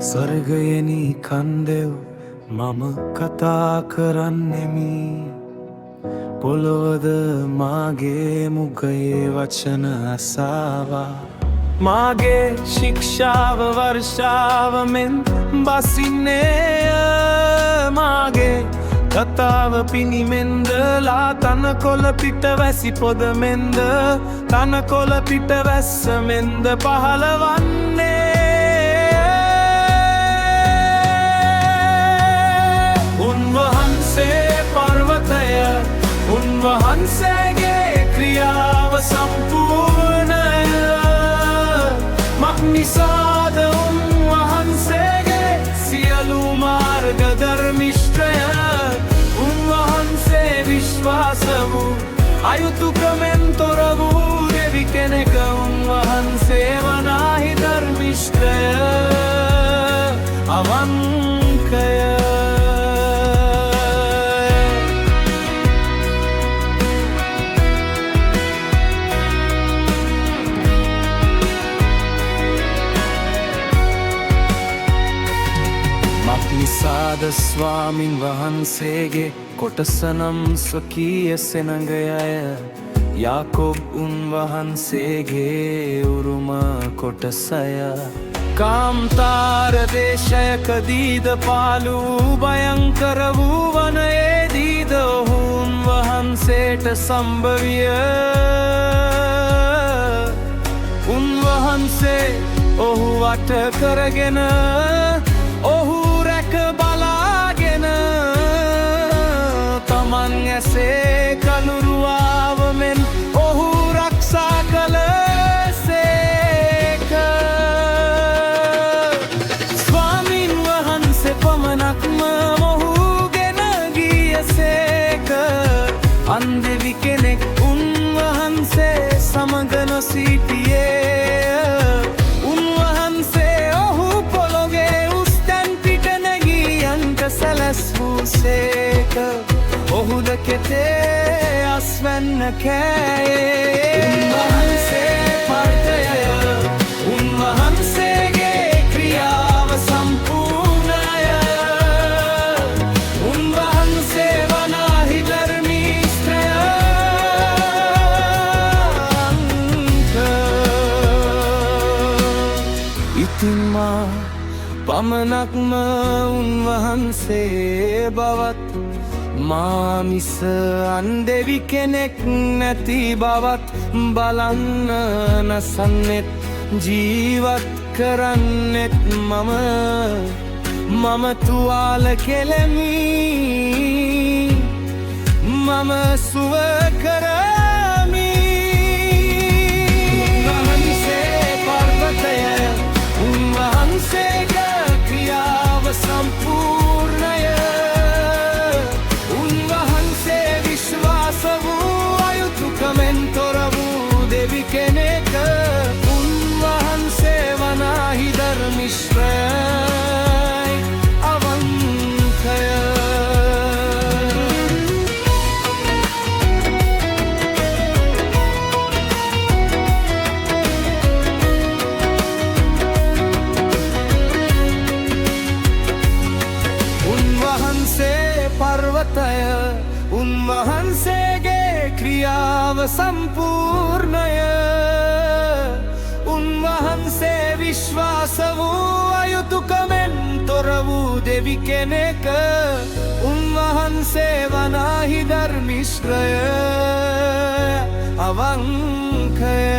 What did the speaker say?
ස්වර්ගයෙනි කන්දෙව් මම කතා කරන්නෙමි පොළොවද මාගේ මුඛයේ වචන අසාවා මාගේ ශික්ෂාව වර්ෂාව මෙන් බසින්නේය මාගේ කතාව පිණිමෙන්ද ලා තනකොළ පිට වැසි පොද මෙන්ද තනකොළ පිට වැස්ස මෙන්ද පහළවන්නේ උන්වහන්සේගේ ක්‍රියාව සම්පූර්ණය මක්නිසාද උන්වහන්සේගේ සියලු මාර්ග ධර්මිෂ්ඨය උන්වහන්සේ විශ්වාස වූ අයුතුකමෙන් තොර වූ දෙවි කෙනෙක උන්වහන්සේ වනාහි ධර්මිෂ්ඨය අවංකය නිසාද ස්වාමින් වහන්සේගේ කොටසනම් ස්වකීය සෙනඟයය යාකොබ් උන්වහන්සේගේ උරුම කොටසය කාම්තාර දේශයකදීද පාළු භයංකර වූ වනයේදීද ඔහු උන්වහන්සේට සම්භවිය උන්වහන්සේ ඔහු වට කරගෙන ඔහු බලාගෙන තමන් ඇසේ කළුරුවාවමෙන් ඔහු රක්ෂා කළ සේක ස්වාමින් වහන්සේ පමණක්ම මොහුගෙන ගිය සේක අන්දෙවි කෙනෙක් උන්වහන්සේ සමග නොසිටියේ සැලැස්වූසේක ඔහුද කෙතේ අස්වැන්න කෑයේ උන්වහන්සේ පර්තයය උන්වහන්සේගේ ක්‍රියාව සම්පූර්ණය උන්වහන්සේ වනාහි ධර්මිෂ්ඨය ඉතින් මා පමණක්ම උන්වහන්සේ බවත් මා මිස අන් දෙවි කෙනෙක් නැති බවත් බලන්න නසන්නෙත් ජීවත් කරන්නෙත් මම තුවාල කෙලෙමි මම සුව කරමි උන්වහන්සේ පර්වතය උන්වහන්සේගේ ක්‍රියාව සම්පූර්ණය උන්වහන්සේ විශ්වාස වූ අයුතුකමෙන් තොර වූ දෙවි කෙනෙක උන්වහන්සේ වනාහි ධර්මිෂ්ඨයි අවංකය පර්වතය උන්වහන්සේගේ ක්‍රියාව සම්පූර්ණය උන්වහන්සේ විශ්වාස වූ අයුතුකමෙන් තොර වූ දෙවි කෙනෙක උන්වහන්සේ වනාහි ධර්මිෂ්ඨය අවංකය